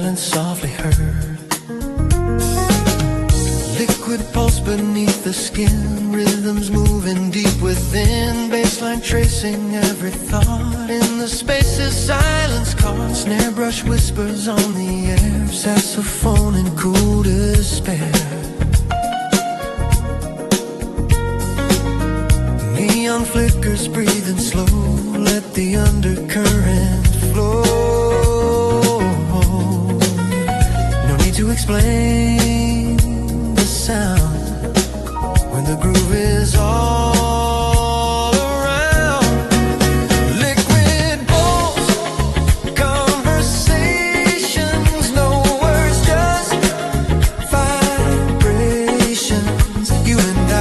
silence softly heard. Liquid pulse beneath the skin, rhythms moving deep within, baseline tracing every thought. In the spaces silence caught, snare brush whispers on the air, saxophone in cool despair. Neon flickers breathing slow, let the undercurrent flow. No need to explain the sound when the groove is all around. Liquid bowls, conversations, no words, just vibrations. You and I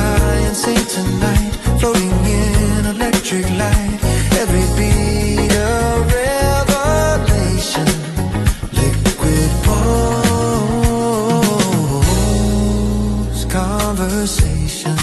in sync tonight, floating in electric light. Every beat a revelation. Liquid pulse, conversation.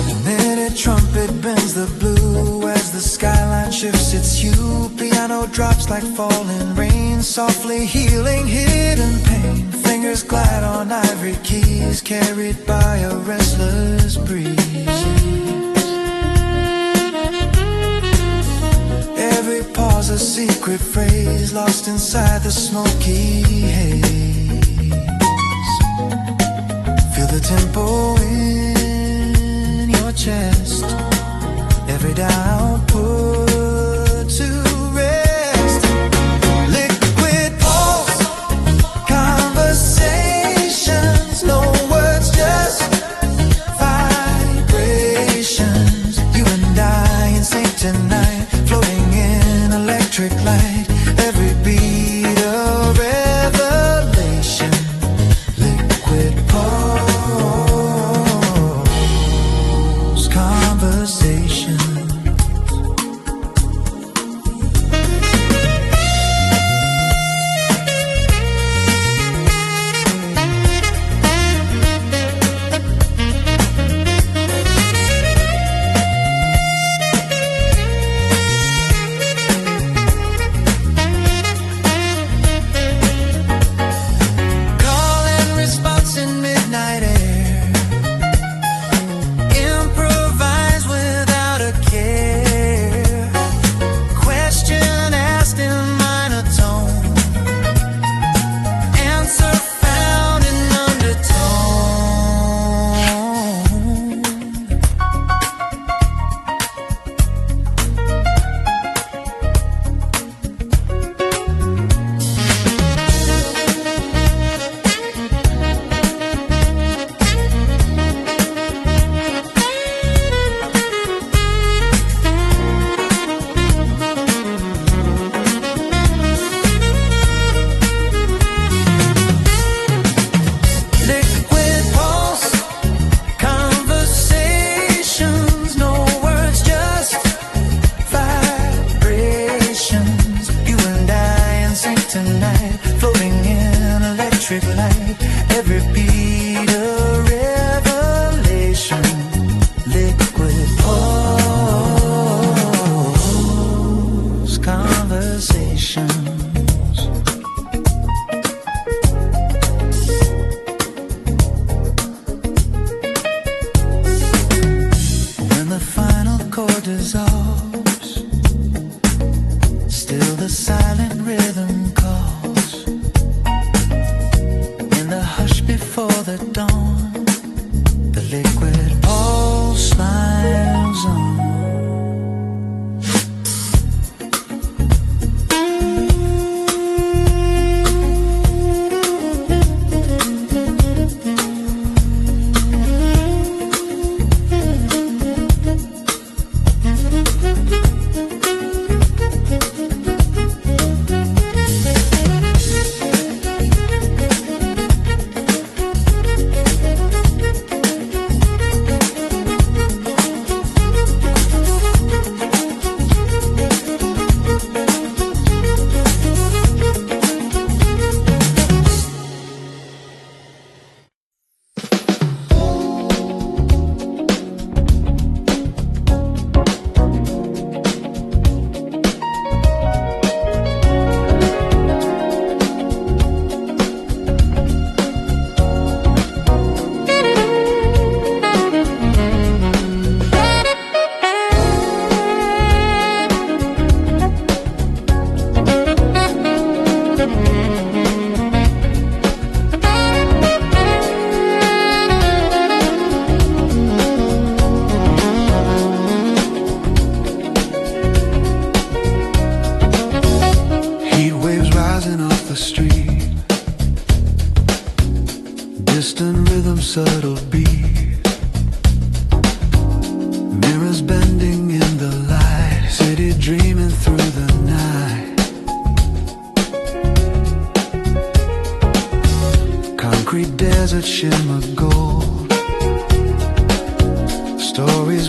The minute trumpet bends the blue as the skyline shifts its hue. Piano drops like falling rain, softly healing hidden pain. Fingers glide on ivory keys, carried by a restless breeze. Every pause a secret phrase, lost inside the smoky haze. Feel the tempo in your chest, every dial put to rest. Liquid pulse, conversations, no words, just vibrations. You and I in sync tonight, floating in electric light. Every beat a revelation. Liquid pulse, conversation. Call and response in midnight air. Improvise without a care. Question asked in minor tone. Answer found in undertone. Liquid pulse, conversations, no words, just vibrations. You and I in sync tonight, floating in electric light. Every beat a revelation. Liquid pulse, conversations. When the final chord dissolves, still the silent rhythm calls. In the hush before the dawn, the liquid pulse smiles on.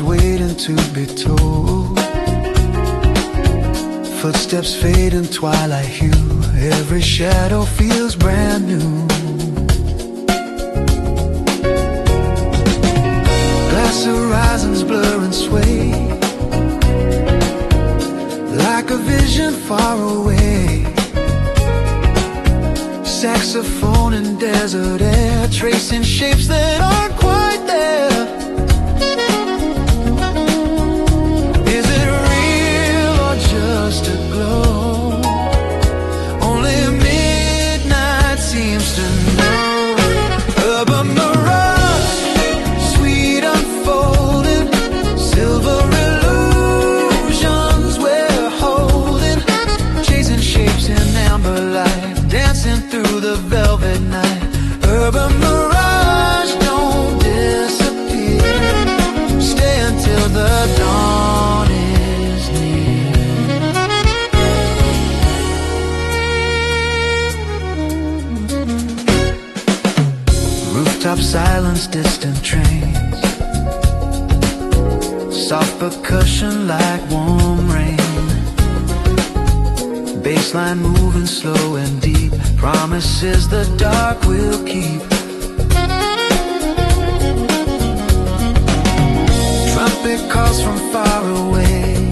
waiting to be told. Footsteps fade in twilight hue. Every shadow feels brand new. Glass horizons blur and sway, like a vision far away. Saxophone in desert air, tracing shapes that aren't quite there. Is it real or just a glow? Only midnight seems to know. Urban mirage, sweet unfolding, silver illusions we're holding, chasing shapes in amber light, dancing through the velvet night. Urban mirage, don't disappear. Stay until the dawn is near. Rooftop silence, distant trains, soft percussion like warm rain. Baseline moving slow and deep, promises the dark will keep. Trumpet calls from far away,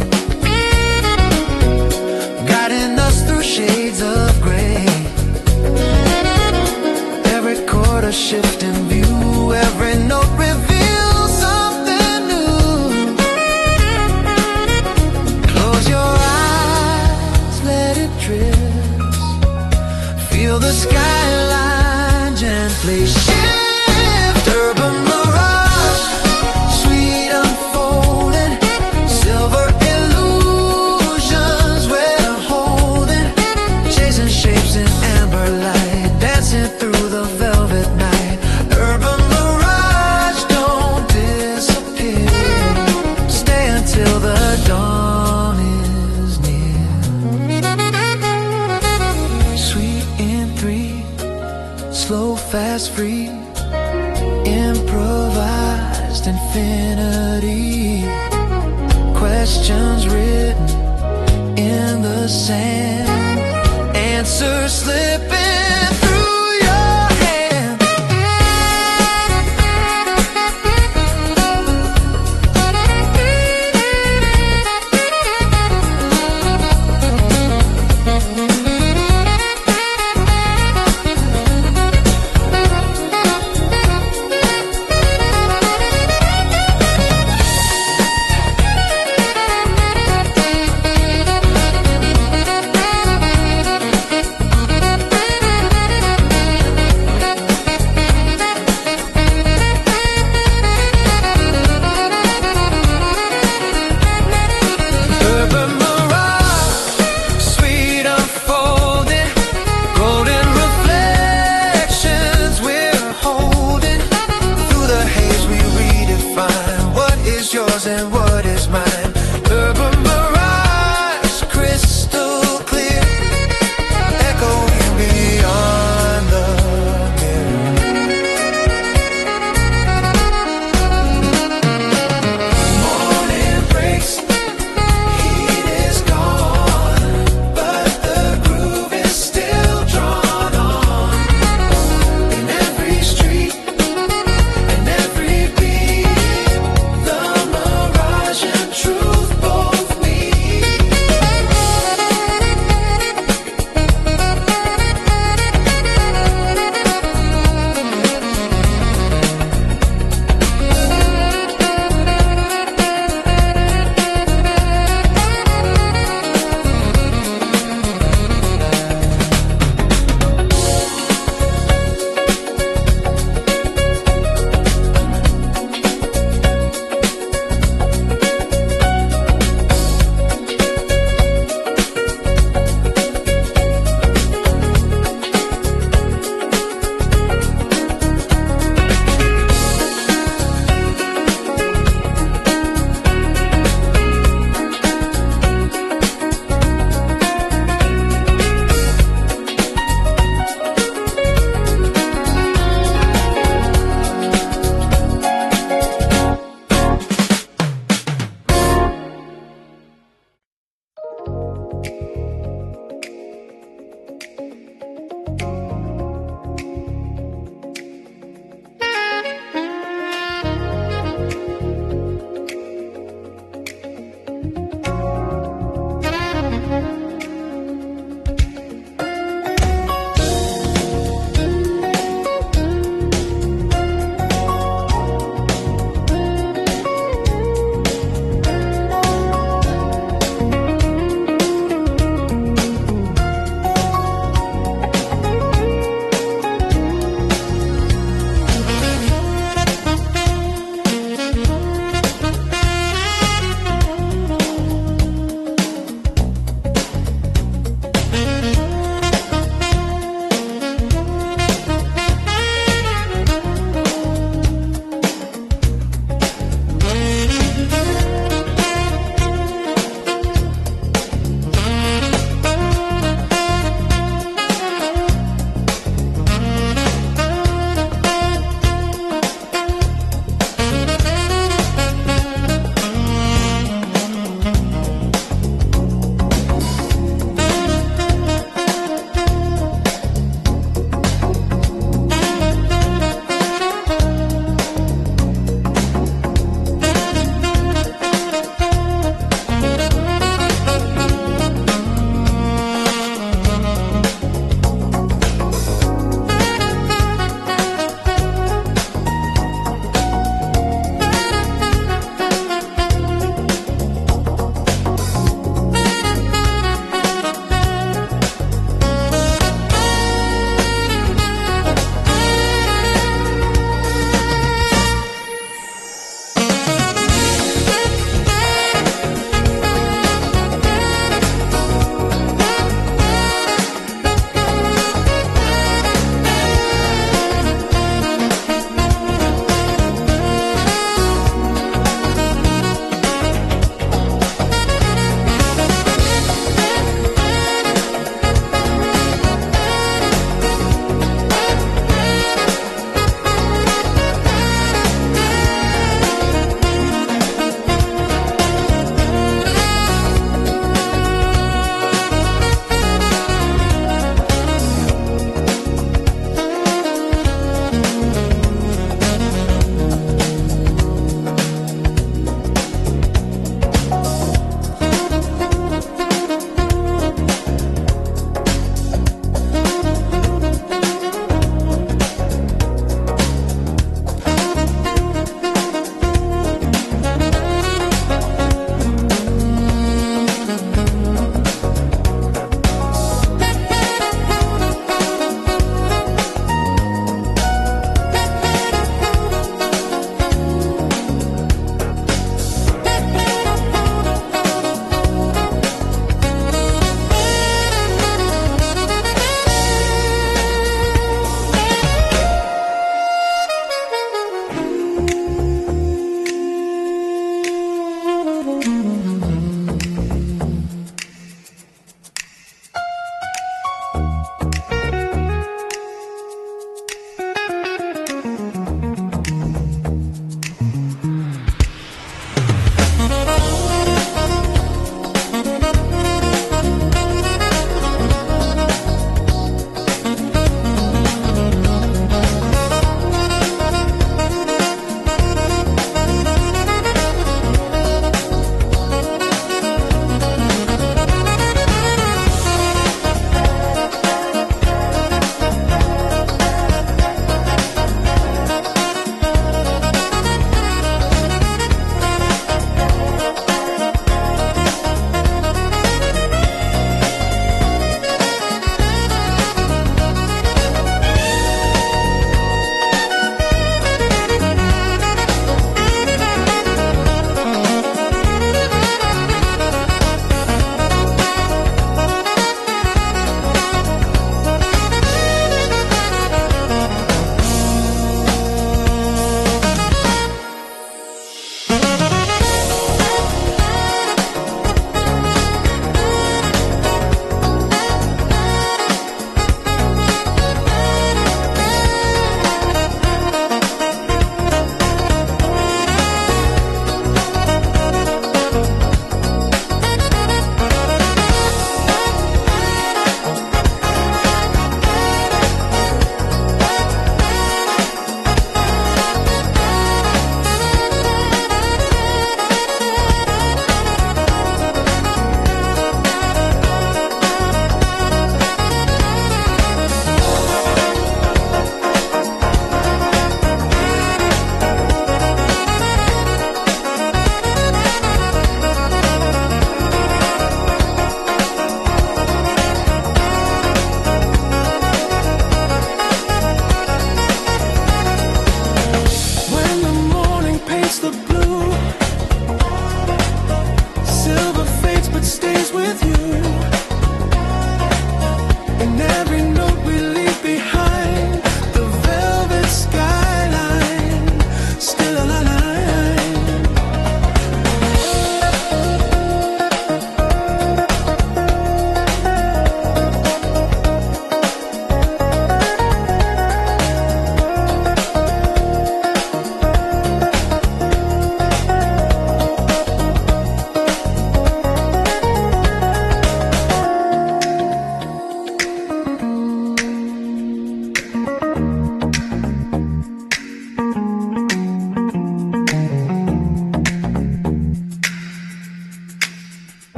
guiding us through shades of gray. Every chord a shift in view, every note reveals something new. Close your eyes, let it drift. Feel the skyline gently shift. Urban mirage, sweet unfolding, silver illusions we're holding, chasing shapes in amber light, dancing through the velvet night. Urban mirage, don't disappear. Stay until the dawn is near. Sweet in three, slow, fast, free, improvised infinity. Questions written in the sand, answers slipping through your hand. Urban mirage, sweet unfolding, golden reflections we're holding. Through the haze we redefine what is yours and what is mine. Urban mirage, crystal clear, echoing beyond the mirror. Morning breaks, heat is gone, but the groove is still drawn on. In every street, in every beat, the mirage intrudes.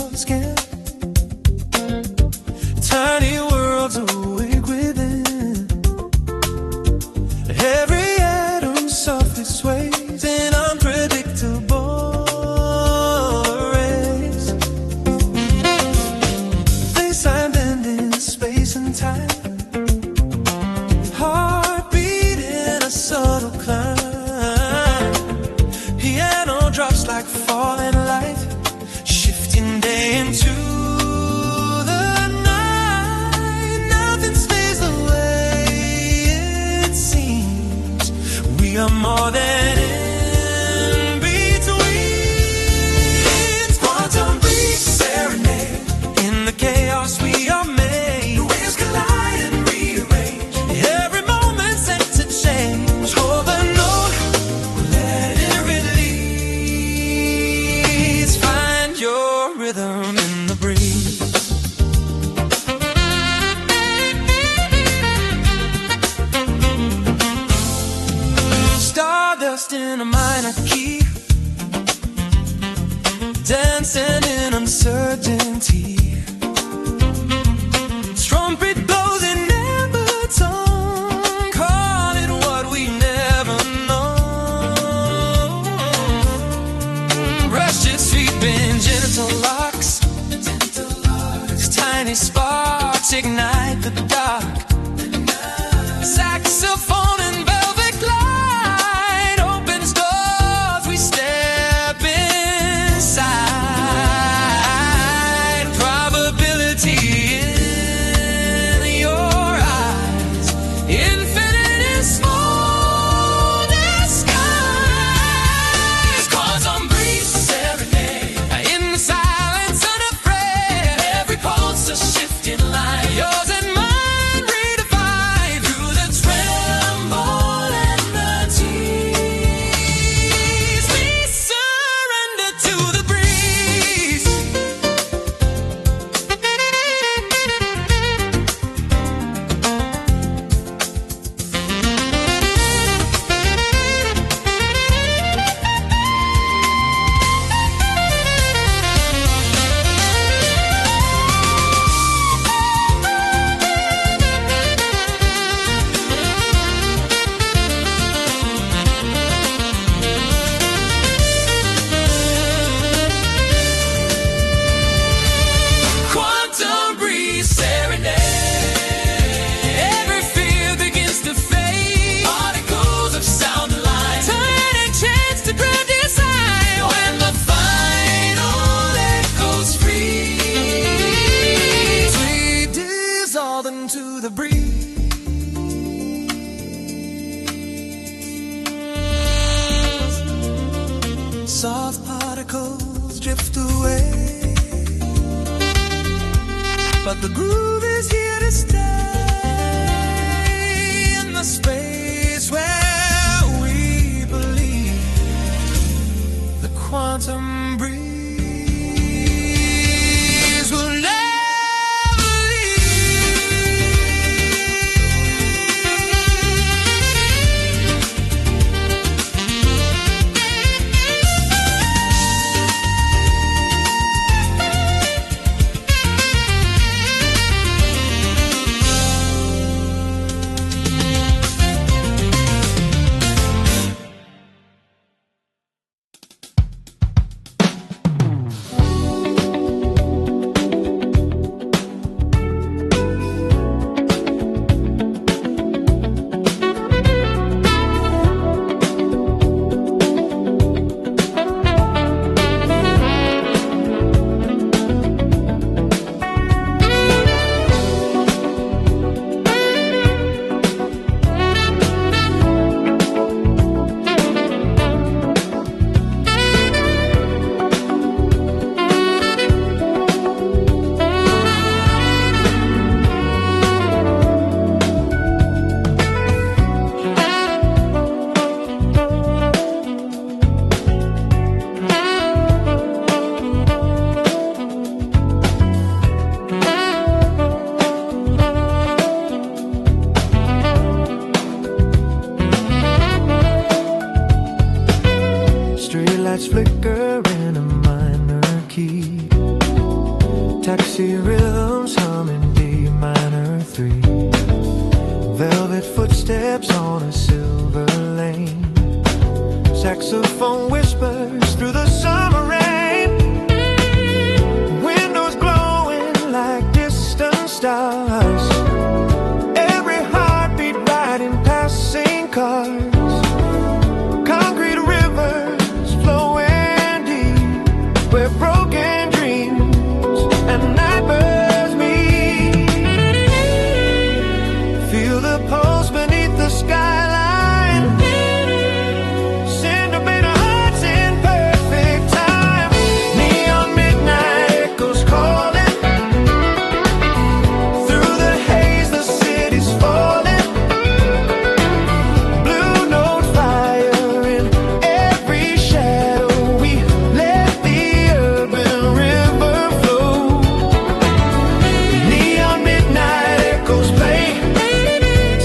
your skin. Tiny worlds awake within. Every atom softly sways in unpredictable rays. They sign bending space and time. Heartbeat in a subtle climb. Piano drops like falling light, shifting day into the night. Nothing stays the way it seems. We are more than in between. Quantum breeze serenade. In the chaos we are made. The waves collide and rearrange. Every moment set to change. Hold the note, let it release. Find your rhythm in the breeze. Stardust in a minor key, dancing in uncertainty. Trumpet blows in never tone, call it what we never know. Rushes sweeping genital locks, tiny sparks ignite the dark. Saxophone and velvet glide opens doors, we step inside. Probability in your eyes, infinite and small disguise. Quantum breeze serenade. In the silence unafraid, every pulse a shifting light. Yours and mine redefined through the tremble and the tease. We surrender to the breeze. Quantum breeze serenade. Every fear begins to fade. Particles of sound and light, tiny chance to grand design. When the final echoes freeze, we dissolve into the breeze. Soft particles drift away, but the groove is here to stay. In the space where we believe, the quantum breeze will never leave. Taxi rhythms humming D minor 3. Velvet footsteps on a silver lane. Saxophone whispers through the summer rain. Windows glowing like distant stars. Every heartbeat riding passing cars. Concrete rivers flowing deep where broken dreams and night birds meet. Feel the pulse beneath the skyline. Send a bit of hearts in perfect time. Neon midnight echoes calling. Through the haze the city's falling. Blue note fire in every shadow. We let the urban river flow. Neon midnight echoes play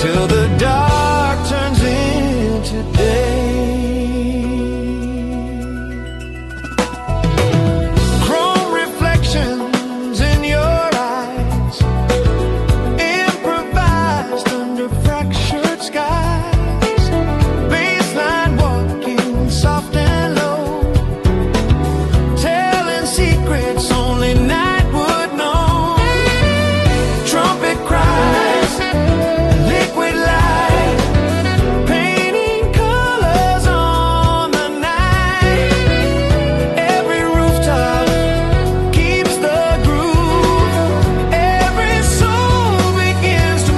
till the dark turns into day. Chrome reflections in your eyes, improvised under fractured skies. Baseline walking soft and low, telling secrets only night would know. Trumpet cries, liquid light, painting colors on the night. Every rooftop keeps the groove. Every soul begins to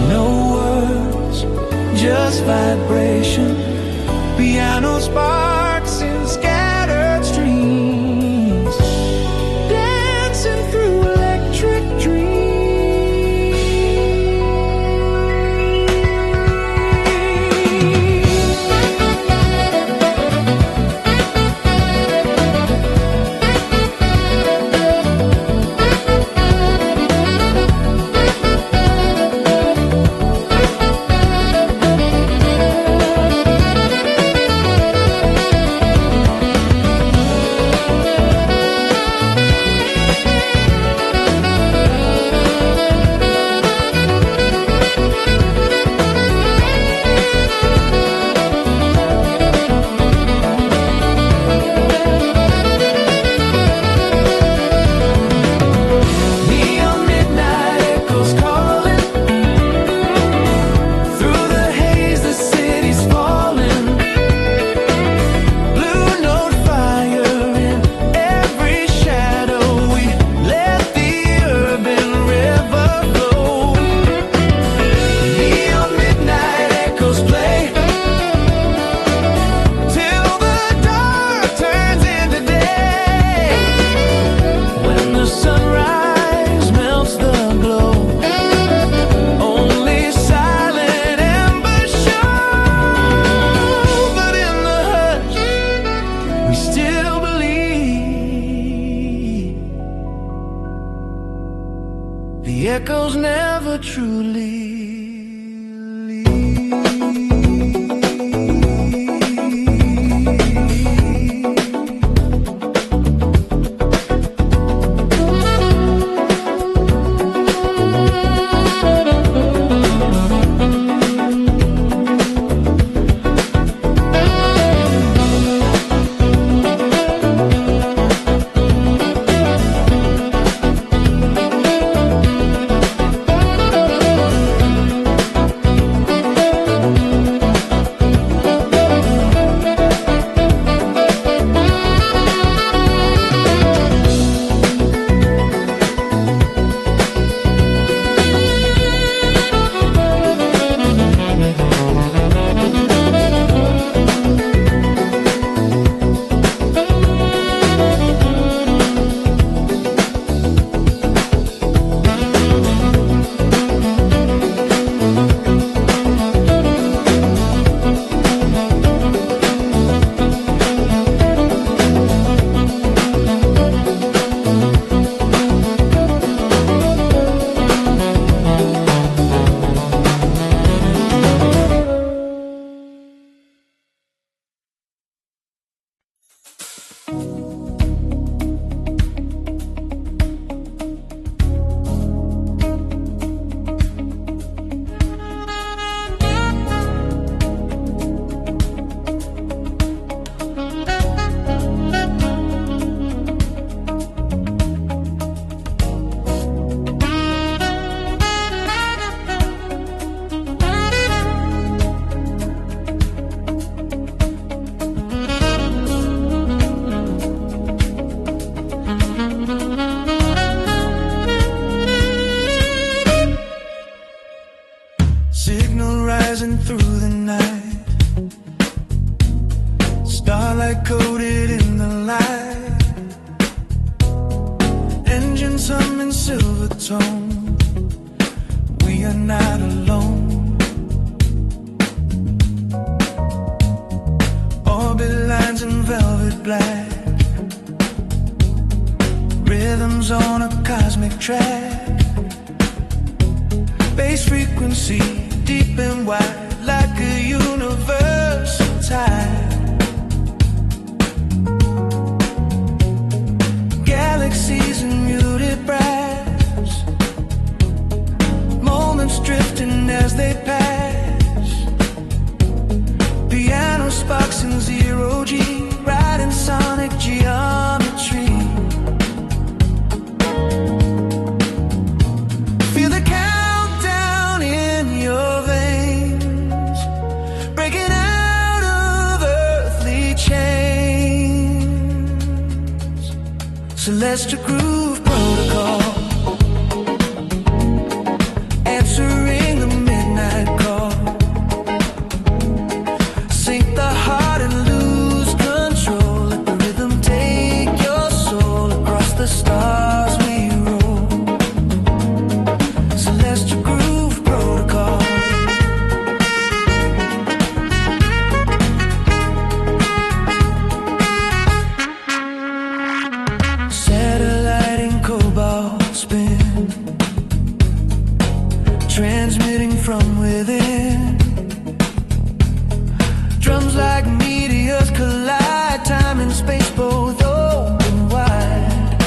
no words, just vibration. Piano sparks in scattered strings, dancing through electric dreams. Neon midnight echoes calling. Through the haze the city's falling. Blue note fire in every shadow. We let the urban river flow. Neon midnight echoes play till the dark turns into day. When the sunrise melts the glow, only silent embers show. But in the hush, we still believe the echoes never truly leave. Signal rising through the night, starlight coated in the light, engines humming silver tone. We are not alone. Orbit lines in velvet black, rhythms on a cosmic track, bass frequency deep and wide like a universal tide. Galaxies in muted brass, moments drifting as they pass. Piano sparks in zero G, riding sonic geometry. Feel the countdown in your veins, breaking out of earthly chains. Celestial groove protocol, answering the midnight call. Sync the heart and lose control. Let the rhythm take your soul across the stars we roll. Celestial groove protocol. Satellite in cobalt spin, transmitting from within. Drums like meteors collide, time and space both open wide.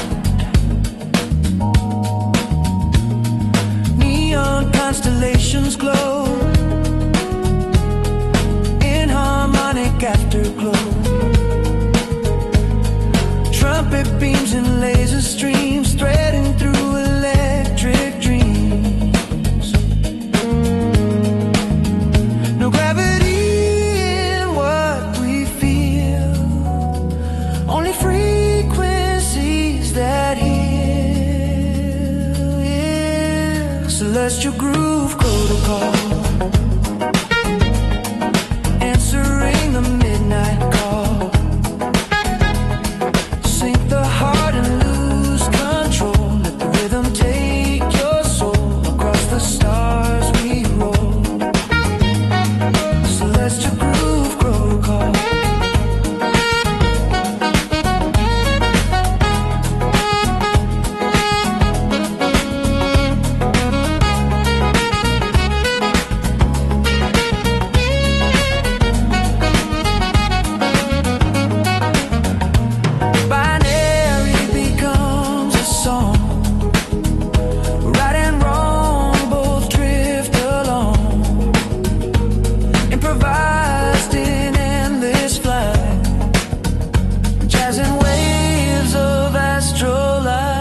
Neon constellations glow in harmonic afterglow. Trumpet beams and laser streams threading through electric dreams. No gravity in what we feel, only frequencies that heal. Yeah. Celestial groove protocol, answering the midnight call. Sync the heart and lose control. Let the rhythm take your soul across the stars we roll. Celestial groove protocol. Binary becomes a song, right and wrong both drift along, improvised in endless flight, jazz and waves of astral light.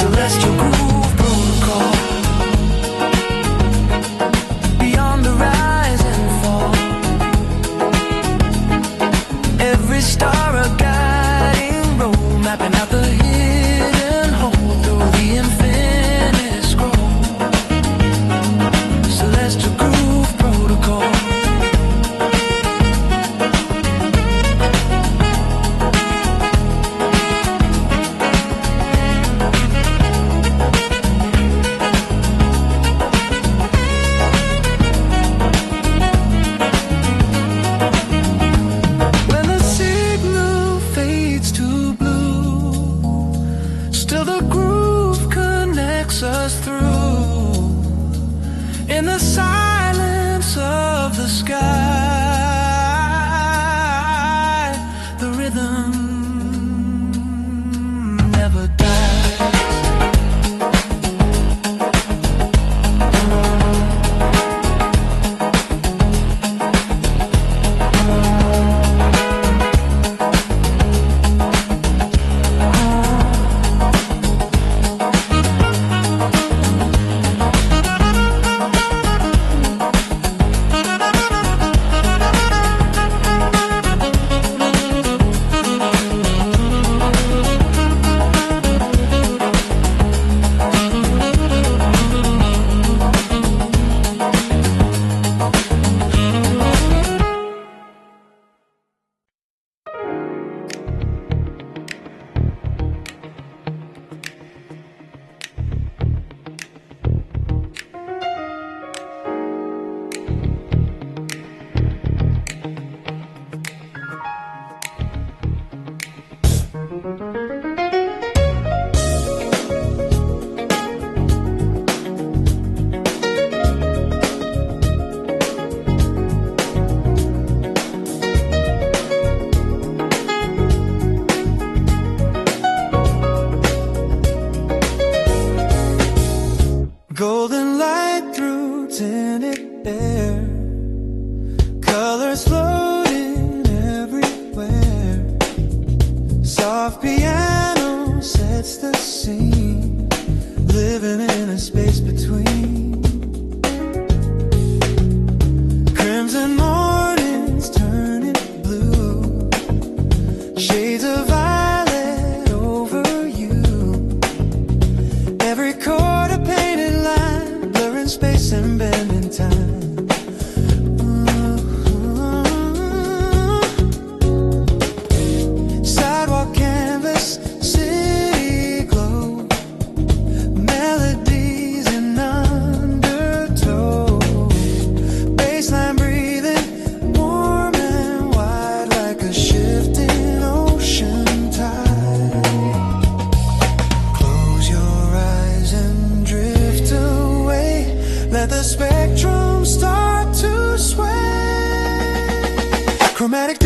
Celestial groove protocol, beyond the rise and fall. Every star a guiding road, mapping out the hidden hole through the infinite scroll. Celestial groove protocol. When the signal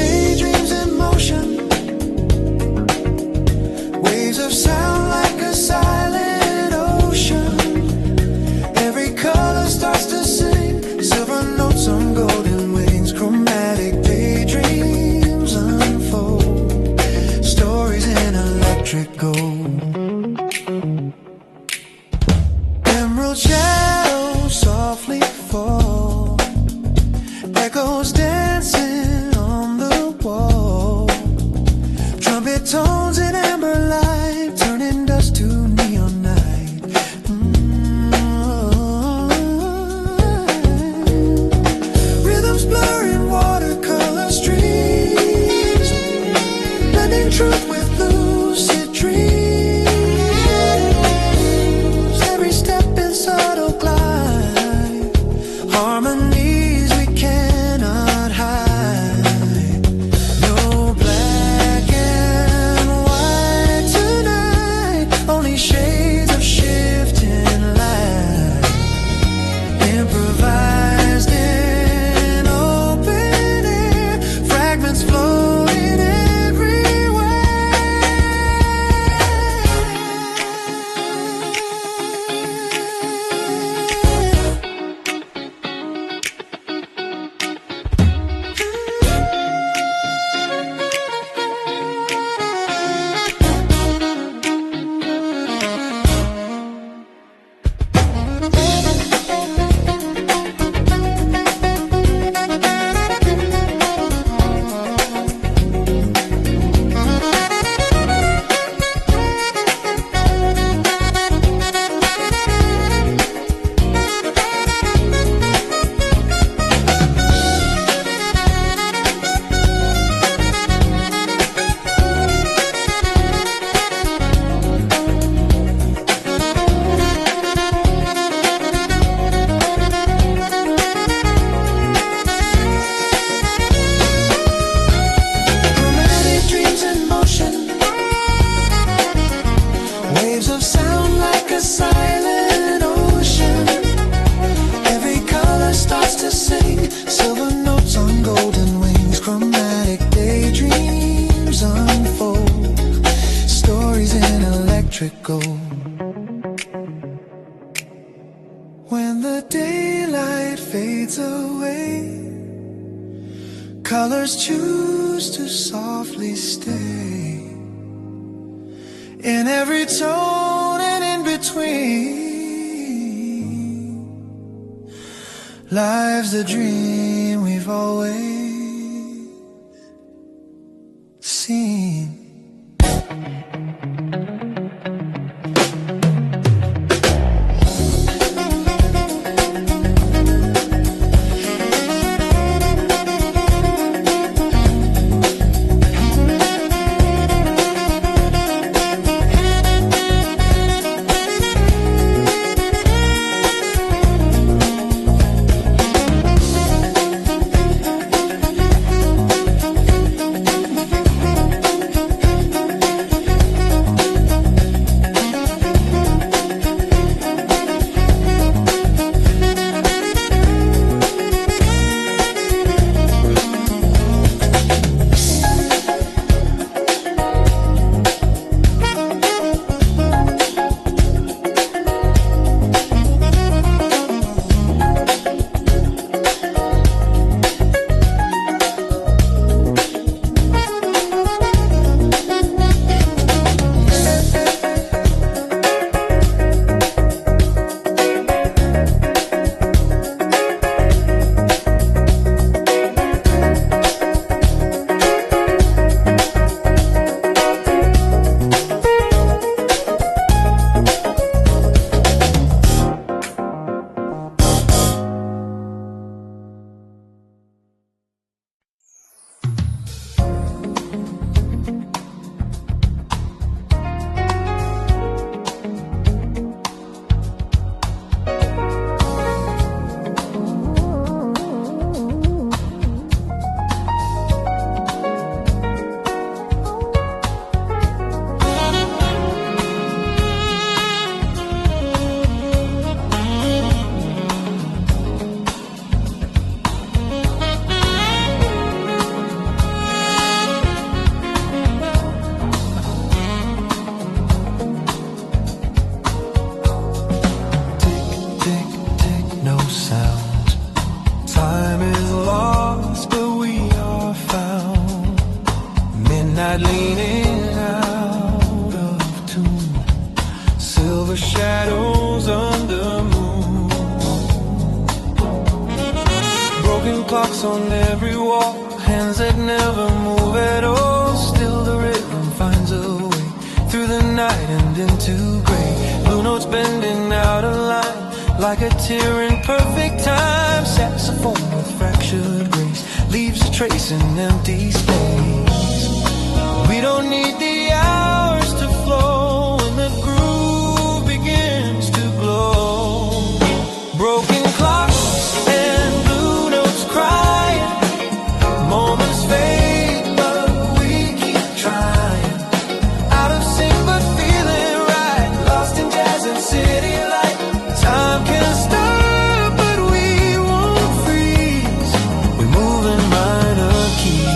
daydreams in motion, waves of sound like a silent ocean. Every color starts to sing, silver notes on golden wings, chromatic daydreams unfold, stories in electric gold. Emerald shadows softly fall, echoes dancing on the wall, trumpet tones in amber light, turning dust to neon night. Rhythms blurring watercolor streams, blending truth with lucid dreams. Every step in subtle glide, harmonies we cannot hide. No black and white tonight, only shades of shifting light, improvised in open air, fragments floating everywhere. Chromatic dreams in motion, waves of sound like a silent ocean. Every color starts to sing, silver notes on golden wings, chromatic daydreams unfold, stories in electric gold. When the daylight fades away, colors choose to softly stay. In every tone and in between, lives the dream we've always seen. night leaning out of tune, silver shadows under moon, broken clocks on every wall, hands that never move at all. Still the rhythm finds a way through the night and into gray. Blue notes bending out of line like a tear in perfect time. Saxophone with fractured grace leaves a trace in empty space. We don't need the hours to flow when the groove begins to glow. Broken clocks and blue notes crying, moments fade but we keep trying. Out of sync but feeling right, lost in jazz and city light. Time can stop but we won't freeze. We move in minor keys.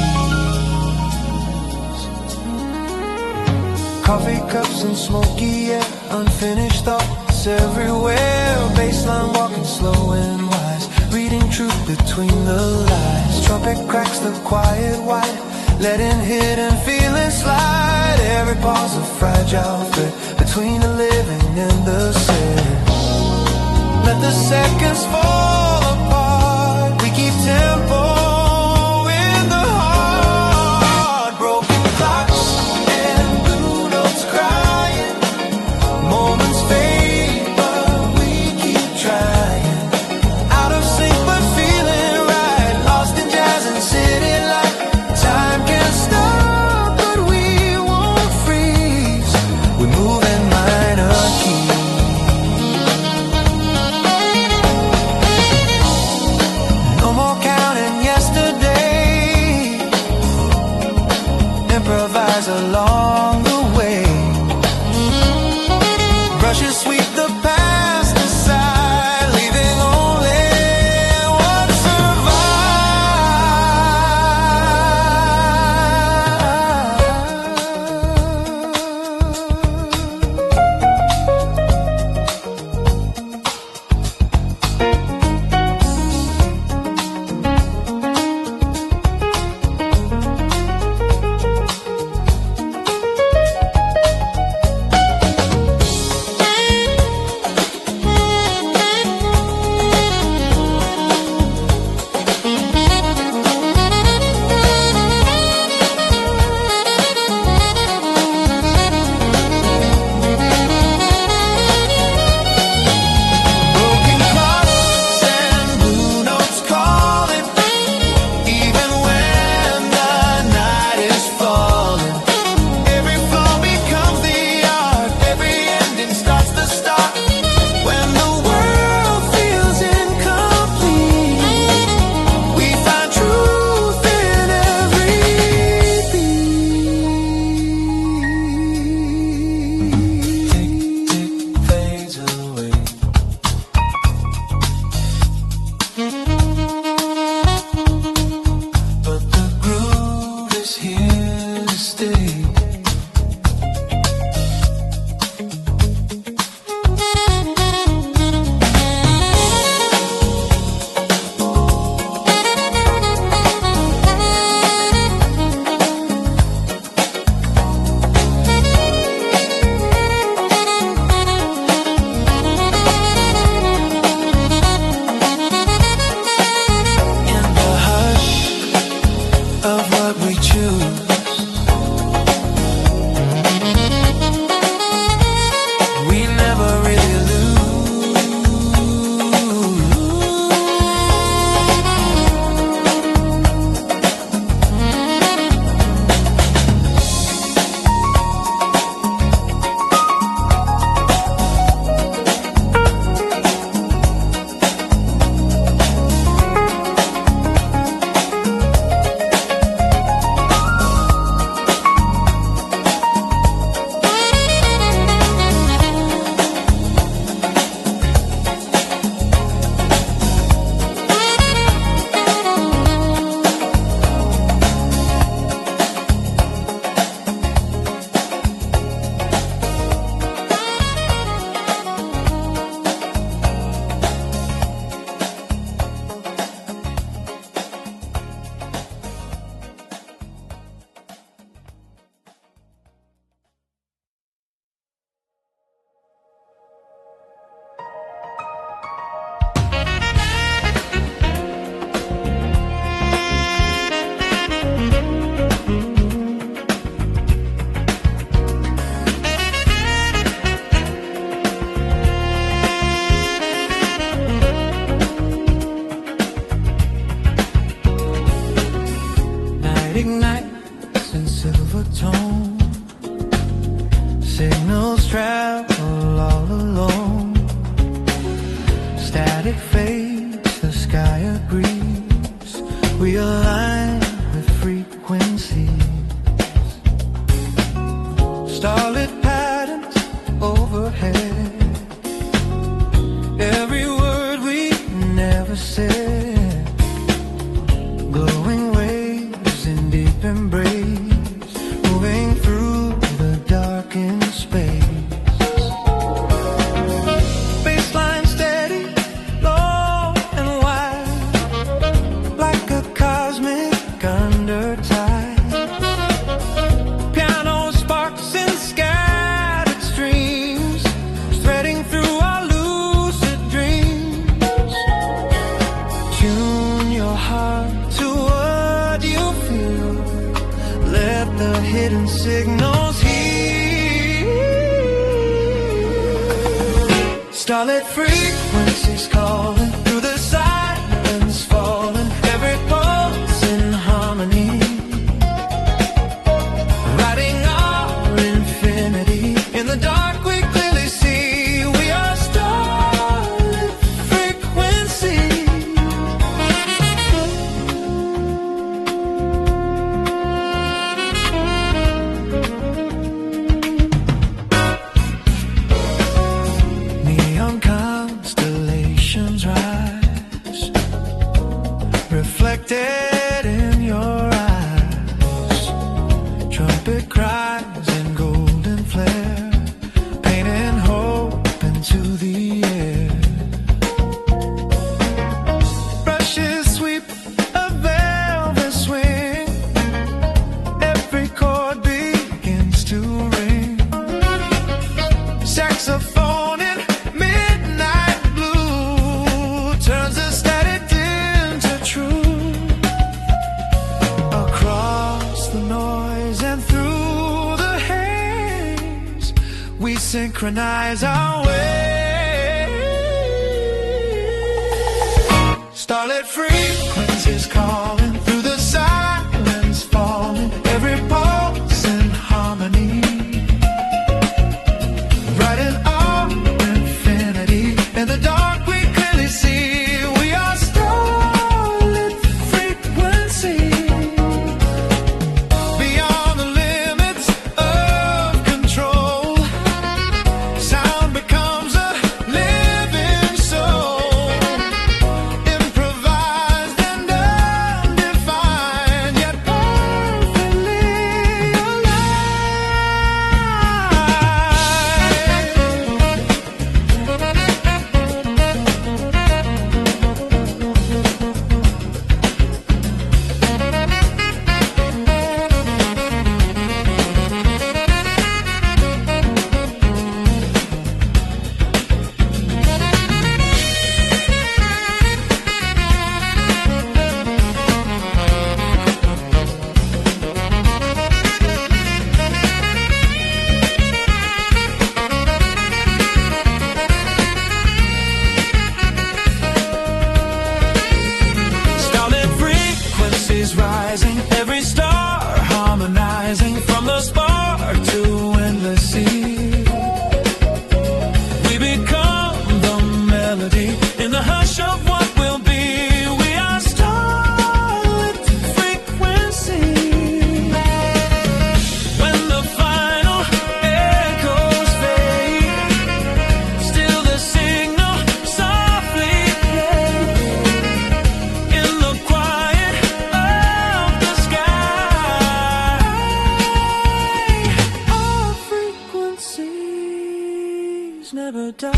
Coffee cups and smoky air, unfinished thoughts everywhere. Baseline walking slow and wise, reading truth between the lies. Trumpet cracks the quiet white, letting hidden feelings slide. Every pause a fragile thread between the living and the dead. Let the seconds fall apart, we keep tempo in the heart. Broken clocks and blue notes crying, moments fade but we keep trying. Out of sync but feeling right, lost in jazz and city light. Time can stop but we won't freeze. We move in minor keys. No more counting yesterday, improvise along the way. Brushes sweep the past aside, leaving only what survives. notes in silver tone. Signals travel all alone. Static fades, the sky agrees. We align with frequencies. Starlit patterns overhead. Every word we never said. Glowing waves in deep embrace, moving through the darkened space. Baseline steady, low and wide, like a cosmic undertide. Piano sparks in scattered streams, threading through our lucid dreams. Tune your heart to what you feel. Let the hidden signals heal. Starlit frequencies calling through the silence, falling every pulse in harmony. Writing our infinity in the dark, we clearly see we are starlit frequencies. Neon constellations rise, reflected in your eyes. Trumpet cries in golden flare, painting hope into the air. Brushes sweep a velvet swing, every chord begins to ring. Saxophone in midnight blue turns the static into truth. Across the noise and through the haze, we synchronize our way. Starlit frequencies calling through the silence, falling every pulse in harmony. Writing our infinity in the dark, we clearly see we are starlit frequency. Beyond the limits of control, sound becomes a living soul. Improvised and undefined, yet perfectly alive. Starlit frequencies rising, every star harmonizing, from the spark to endless sea. We become the melody in the hush of what will be. We are starlit frequency. When the final echoes fade, still the signal softly plays. In the quiet of the sky, our frequencies never die.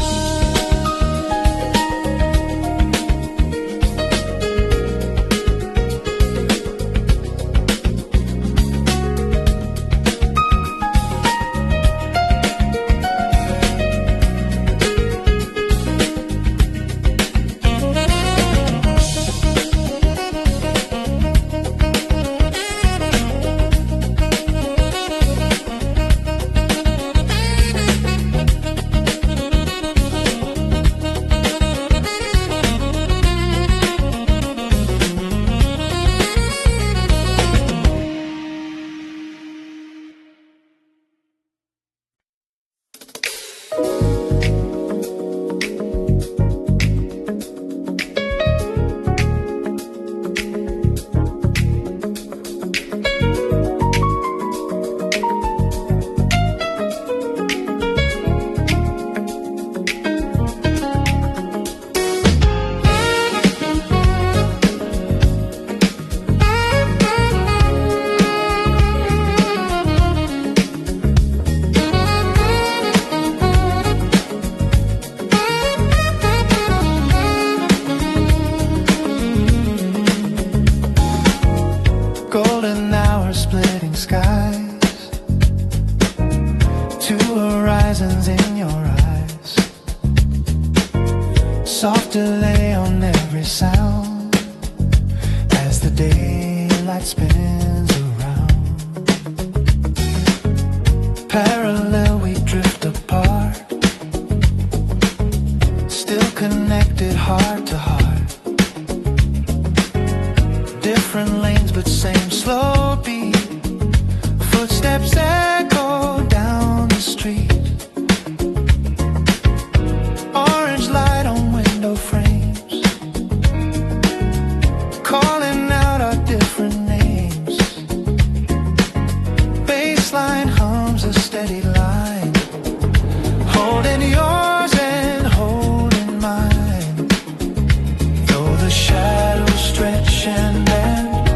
Parallel, we drift apart, still connected heart to heart. Different lanes but same slow beat. Footsteps echo down the street. Orange light on window frames, calling out our different names. Bassline hums a steady line, holding yours and holding mine. Though the shadows stretch and bend,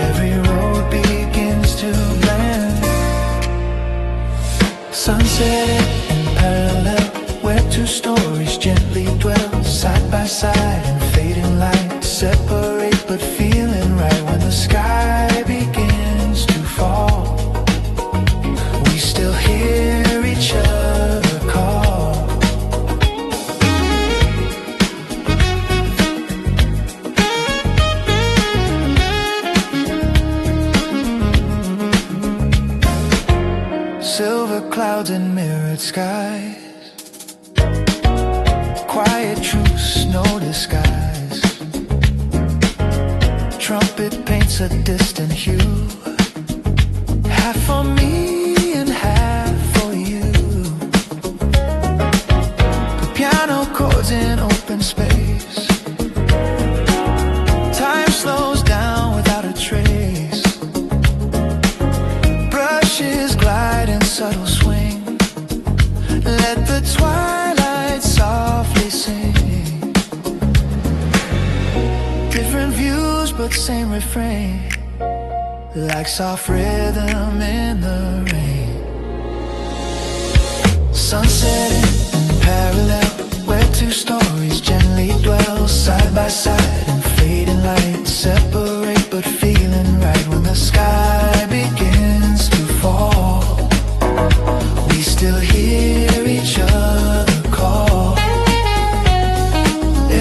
every road begins to blend. Sunset in parallel, where two stories gently dwell, side by side in fading light. Separate but feeling right when the sky begins to fall. We still hear each other call. Silver clouds and mirrored skies, quiet truce, no disguise. Trumpet paints a distant hue, half for me and half for you. The piano chords in open space, time slows down without a trace. Brushes glide in subtle swing, let the twilight softly sing. Different views but same refrain, like soft rhythm in the rain. Sunset in parallel, where two stories gently dwell, side by side in fading light. Separate but feeling right when the sky begins to fall. We still hear each other call.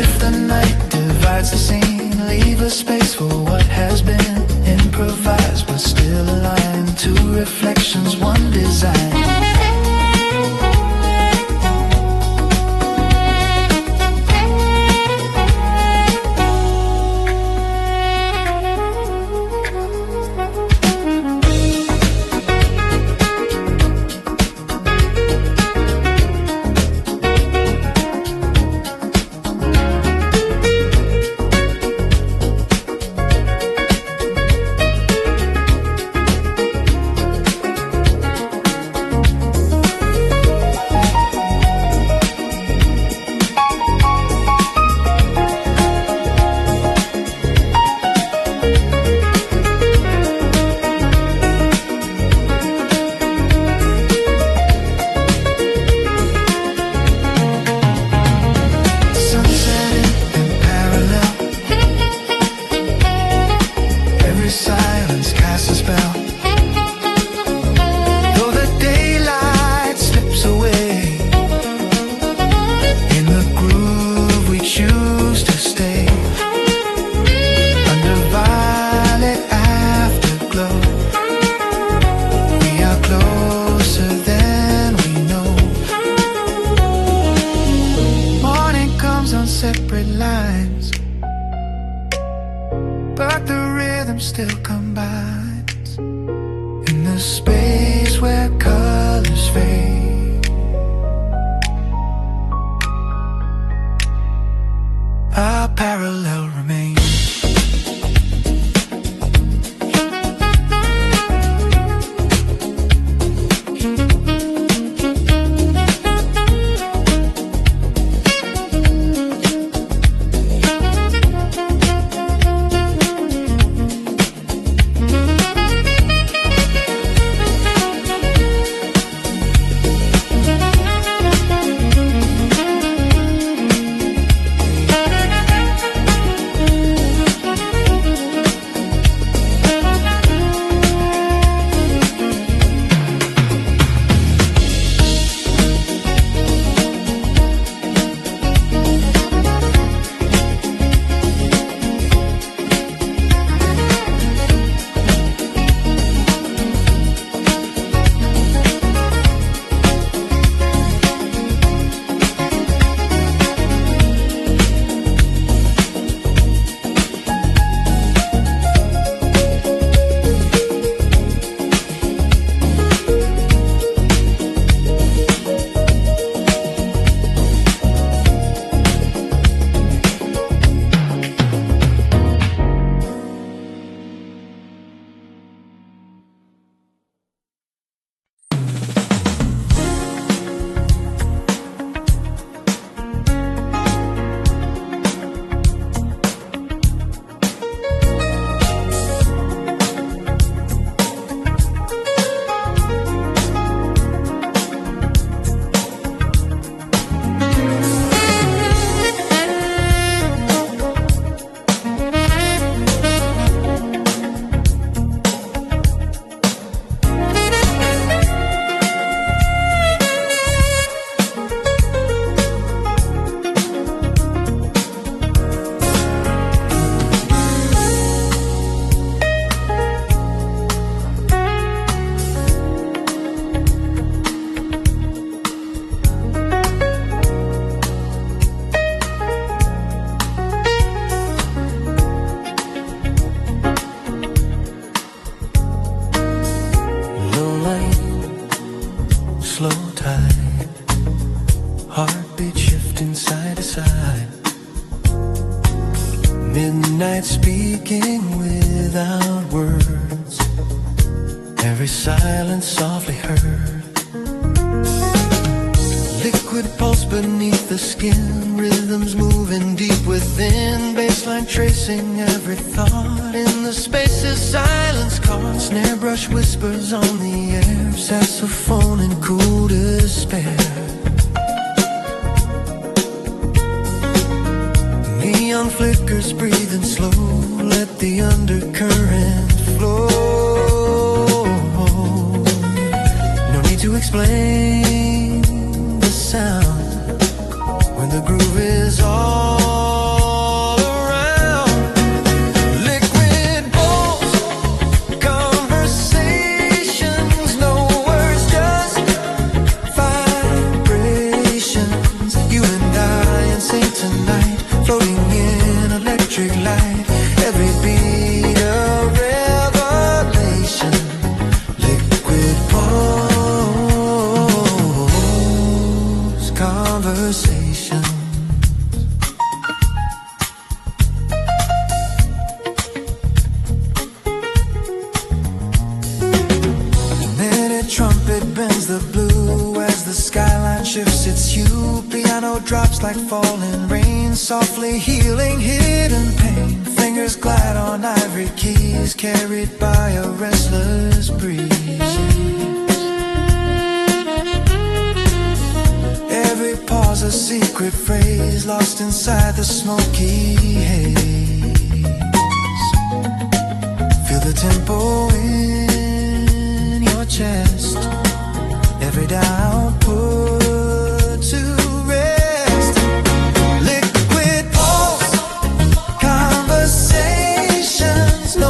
If the night divides the scene, leave a space for what has been. Improvised but still aligned, two reflections, one design. Separate lines, but the rhythm still combines in the space where colors fade. A parallel remains. heartbeat shifting side to side. Midnight speaking without words, every silence softly heard. Liquid pulse beneath the skin, rhythms moving deep within, baseline tracing every thought. In the spaces silence caught, snare brush whispers on the air, saxophone in cool despair. Neon flickers breathing slow, let the undercurrent flow. No need to explain the sound when the groove is all around. Liquid bowls, conversations, no words, just vibrations. You and I in sync tonight, floating in electric light, every beat a revelation. Liquid pulse, conversation. Minute trumpet bends the blue as the skyline shifts its hue. Piano drops like falling rain, softly healing hidden pain. Fingers glide on ivory keys, carried by a restless breeze. Every pause a secret phrase, lost inside the smoky haze. Feel the tempo in your chest, every downpour